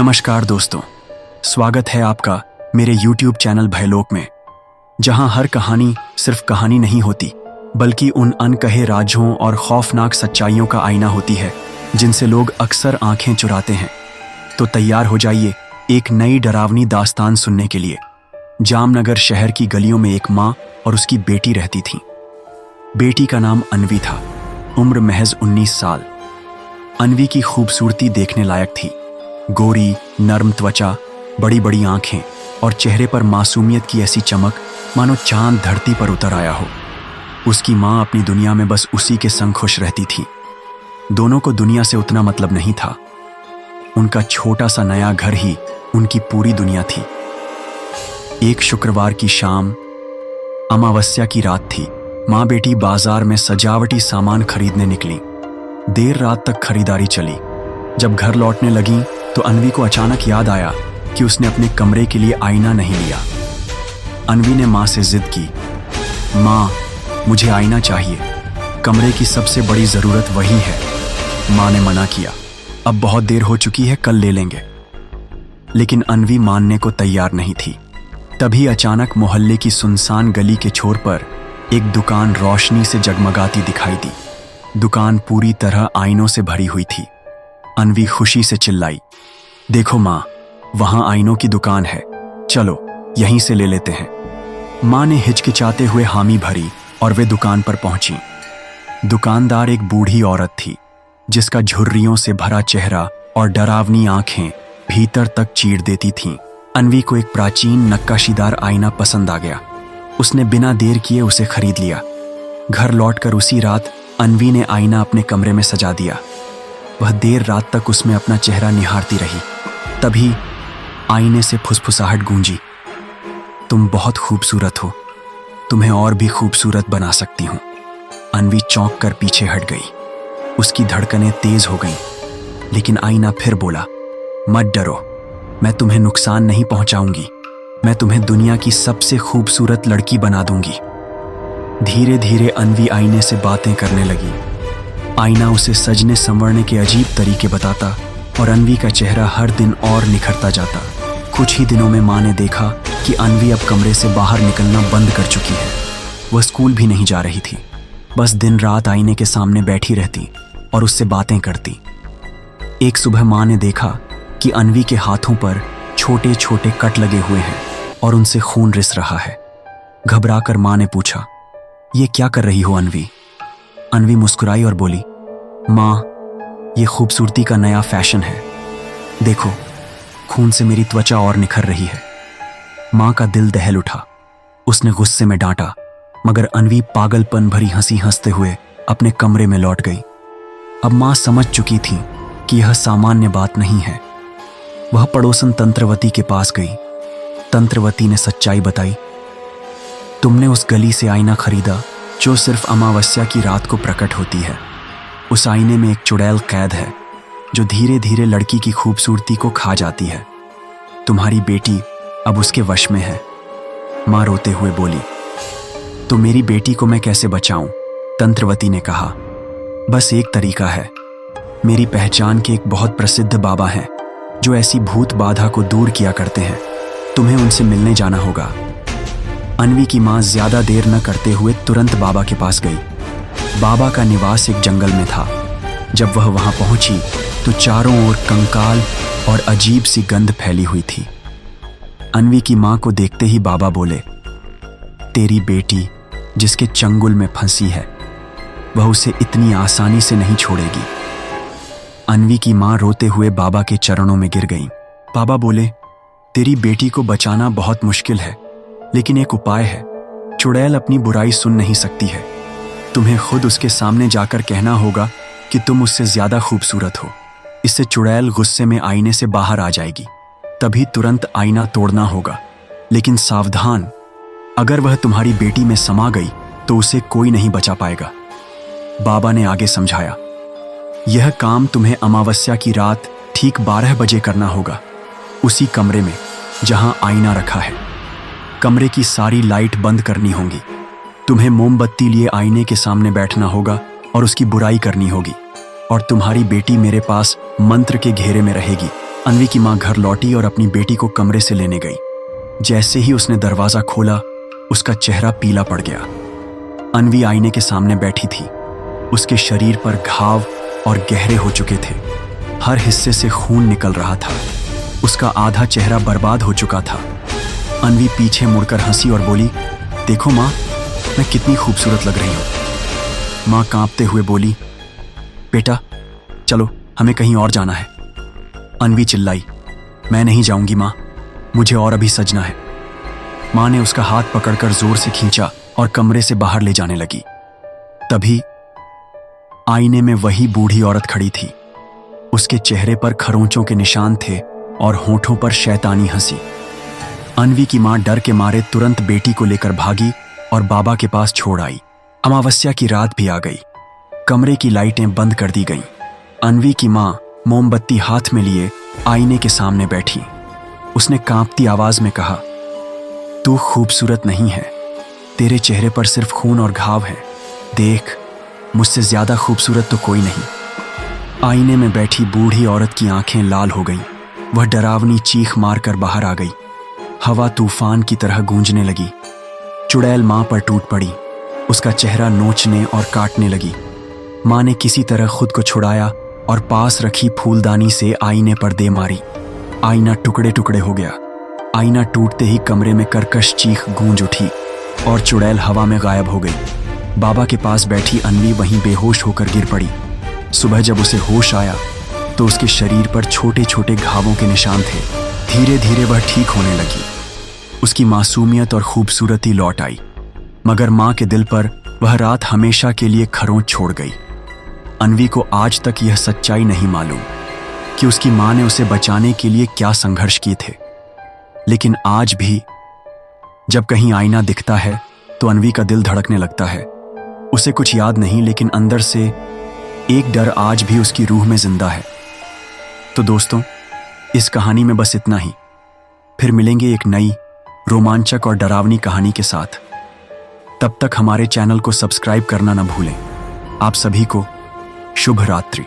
नमस्कार दोस्तों, स्वागत है आपका मेरे YouTube चैनल भयलोक में, जहां हर कहानी सिर्फ कहानी नहीं होती बल्कि उन अनकहे राजों और खौफनाक सच्चाइयों का आईना होती है जिनसे लोग अक्सर आंखें चुराते हैं। तो तैयार हो जाइए एक नई डरावनी दास्तान सुनने के लिए। जामनगर शहर की गलियों में एक माँ और उसकी बेटी रहती थीं। बेटी का नाम अन्वी था, उम्र महज 19 साल। अन्वी की खूबसूरती देखने लायक थी। गोरी, नर्म त्वचा, बड़ी बड़ी आंखें और चेहरे पर मासूमियत की ऐसी चमक मानो चांद धरती पर उतर आया हो। उसकी माँ अपनी दुनिया में बस उसी के संग खुश रहती थी। दोनों को दुनिया से उतना मतलब नहीं था। उनका छोटा सा नया घर ही उनकी पूरी दुनिया थी। एक शुक्रवार की शाम, अमावस्या की रात थी। माँ बेटी बाजार में सजावटी सामान खरीदने निकली। देर रात तक खरीदारी चली। जब घर लौटने लगी तो अन्वी को अचानक याद आया कि उसने अपने कमरे के लिए आईना नहीं लिया। अन्वी ने माँ से जिद की, माँ मुझे आईना चाहिए, कमरे की सबसे बड़ी ज़रूरत वही है। माँ ने मना किया, अब बहुत देर हो चुकी है, कल ले लेंगे। लेकिन अन्वी मानने को तैयार नहीं थी। तभी अचानक मोहल्ले की सुनसान गली के छोर पर एक दुकान रोशनी से जगमगाती दिखाई दी। दुकान पूरी तरह आईनों से भरी हुई थी। अन्वी खुशी से चिल्लाई, देखो माँ, वहां आईनों की दुकान है, चलो यहीं से ले लेते हैं। माँ ने हिचकिचाते हुए हामी भरी और वे दुकान पर पहुंची। दुकानदार एक बूढ़ी औरत थी जिसका झुर्रियों से भरा चेहरा और डरावनी आंखें भीतर तक चीर देती थीं। अन्वी को एक प्राचीन नक्काशीदार आईना पसंद आ गया। उसने बिना देर किए उसे खरीद लिया। घर लौटकर उसी रात अन्वी ने आईना अपने कमरे में सजा दिया। वह देर रात तक उसमें अपना चेहरा निहारती रही। तभी आईने से फुसफुसाहट गूंजी, तुम बहुत खूबसूरत हो, तुम्हें और भी खूबसूरत बना सकती हूँ। अन्वी चौंक कर पीछे हट गई। उसकी धड़कनें तेज हो गईं। लेकिन आईना फिर बोला, मत डरो, मैं तुम्हें नुकसान नहीं पहुंचाऊंगी, मैं तुम्हें दुनिया की सबसे खूबसूरत लड़की बना दूंगी। धीरे धीरे अन्वी आईने से बातें करने लगी। आईना उसे सजने संवरने के अजीब तरीके बताता और अन्वी का चेहरा हर दिन और निखरता जाता। कुछ ही दिनों में माँ ने देखा कि अन्वी अब कमरे से बाहर निकलना बंद कर चुकी है। वह स्कूल भी नहीं जा रही थी, बस दिन रात आईने के सामने बैठी रहती और उससे बातें करती। एक सुबह माँ ने देखा कि अन्वी के हाथों पर छोटे छोटे कट लगे हुए हैं और उनसे खून रिस रहा है। घबराकर माँ ने पूछा, ये क्या कर रही हो अन्वी? अन्वी मुस्कुराई और बोली, माँ, ये खूबसूरती का नया फैशन है, देखो खून से मेरी त्वचा और निखर रही है। माँ का दिल दहल उठा। उसने गुस्से में डांटा, मगर अन्वी पागलपन भरी हंसी हंसते हुए अपने कमरे में लौट गई। अब माँ समझ चुकी थी कि यह सामान्य बात नहीं है। वह पड़ोसन तंत्रवती के पास गई। तंत्रवती ने सच्चाई बताई, तुमने उस गली से आईना खरीदा जो सिर्फ अमावस्या की रात को प्रकट होती है। उस आईने में एक चुड़ैल कैद है जो धीरे धीरे लड़की की खूबसूरती को खा जाती है। तुम्हारी बेटी अब उसके वश में है। माँ रोते हुए बोली, तो मेरी बेटी को मैं कैसे बचाऊं? तंत्रवती ने कहा, बस एक तरीका है। मेरी पहचान के एक बहुत प्रसिद्ध बाबा हैं जो ऐसी भूत बाधा को दूर किया करते हैं। तुम्हें उनसे मिलने जाना होगा। अन्वी की माँ ज्यादा देर न करते हुए तुरंत बाबा के पास गई। बाबा का निवास एक जंगल में था। जब वह वहां पहुंची तो चारों ओर कंकाल और अजीब सी गंध फैली हुई थी। अन्वी की माँ को देखते ही बाबा बोले, तेरी बेटी जिसके चंगुल में फंसी है, वह उसे इतनी आसानी से नहीं छोड़ेगी। अन्वी की माँ रोते हुए बाबा के चरणों में गिर गई। बाबा बोले, तेरी बेटी को बचाना बहुत मुश्किल है, लेकिन एक उपाय है। चुड़ैल अपनी बुराई सुन नहीं सकती है। तुम्हें खुद उसके सामने जाकर कहना होगा कि तुम उससे ज्यादा खूबसूरत हो। इससे चुड़ैल गुस्से में आईने से बाहर आ जाएगी। तभी तुरंत आईना तोड़ना होगा। लेकिन सावधान, अगर वह तुम्हारी बेटी में समा गई तो उसे कोई नहीं बचा पाएगा। बाबा ने आगे समझाया, यह काम तुम्हें अमावस्या की रात ठीक 12 बजे करना होगा, उसी कमरे में जहां आईना रखा है। कमरे की सारी लाइट बंद करनी होगी। तुम्हें मोमबत्ती लिए आईने के सामने बैठना होगा और उसकी बुराई करनी होगी। और तुम्हारी बेटी मेरे पास मंत्र के घेरे में रहेगी। अन्वी की माँ घर लौटी और अपनी बेटी को कमरे से लेने गई। जैसे ही उसने दरवाजा खोला, उसका चेहरा पीला पड़ गया। अन्वी आईने के सामने बैठी थी। उसके शरीर पर घाव और गहरे हो चुके थे। हर हिस्से से खून निकल रहा था। उसका आधा चेहरा बर्बाद हो चुका था। अन्वी पीछे मुड़कर हंसी और बोली, देखो माँ, मैं कितनी खूबसूरत लग रही हूँ। माँ कांपते हुए बोली, बेटा चलो, हमें कहीं और जाना है। अन्वी चिल्लाई, मैं नहीं जाऊंगी माँ, मुझे और अभी सजना है। माँ ने उसका हाथ पकड़कर जोर से खींचा और कमरे से बाहर ले जाने लगी। तभी आईने में वही बूढ़ी औरत खड़ी थी। उसके चेहरे पर खरोंचों के निशान थे और होठों पर शैतानी हंसी। अन्वी की माँ डर के मारे तुरंत बेटी को लेकर भागी और बाबा के पास छोड़ आई। अमावस्या की रात भी आ गई। कमरे की लाइटें बंद कर दी गईं। अन्वी की माँ मोमबत्ती हाथ में लिए आईने के सामने बैठी। उसने कांपती आवाज में कहा, तू खूबसूरत नहीं है, तेरे चेहरे पर सिर्फ खून और घाव है। देख, मुझसे ज्यादा खूबसूरत तो कोई नहीं। आईने में बैठी बूढ़ी औरत की आंखें लाल हो गईं। वह डरावनी चीख मारकर बाहर आ गई। हवा तूफान की तरह गूंजने लगी। चुड़ैल माँ पर टूट पड़ी। उसका चेहरा नोचने और काटने लगी। माँ ने किसी तरह खुद को छुड़ाया और पास रखी फूलदानी से आईने पर दे मारी। आईना टुकड़े टुकड़े हो गया। आईना टूटते ही कमरे में कर्कश चीख गूंज उठी और चुड़ैल हवा में गायब हो गई। बाबा के पास बैठी अन्वी वहीं बेहोश होकर गिर पड़ी। सुबह जब उसे होश आया तो उसके शरीर पर छोटे छोटे घावों के निशान थे। धीरे धीरे वह ठीक होने लगी। उसकी मासूमियत और खूबसूरती लौट आई, मगर माँ के दिल पर वह रात हमेशा के लिए खरोंच छोड़ गई। अन्वी को आज तक यह सच्चाई नहीं मालूम कि उसकी माँ ने उसे बचाने के लिए क्या संघर्ष किए थे। लेकिन आज भी जब कहीं आईना दिखता है तो अन्वी का दिल धड़कने लगता है। उसे कुछ याद नहीं, लेकिन अंदर से एक डर आज भी उसकी रूह में जिंदा है। तो दोस्तों, इस कहानी में बस इतना ही। फिर मिलेंगे एक नई रोमांचक और डरावनी कहानी के साथ। तब तक हमारे चैनल को सब्सक्राइब करना न भूलें। आप सभी को शुभ रात्रि।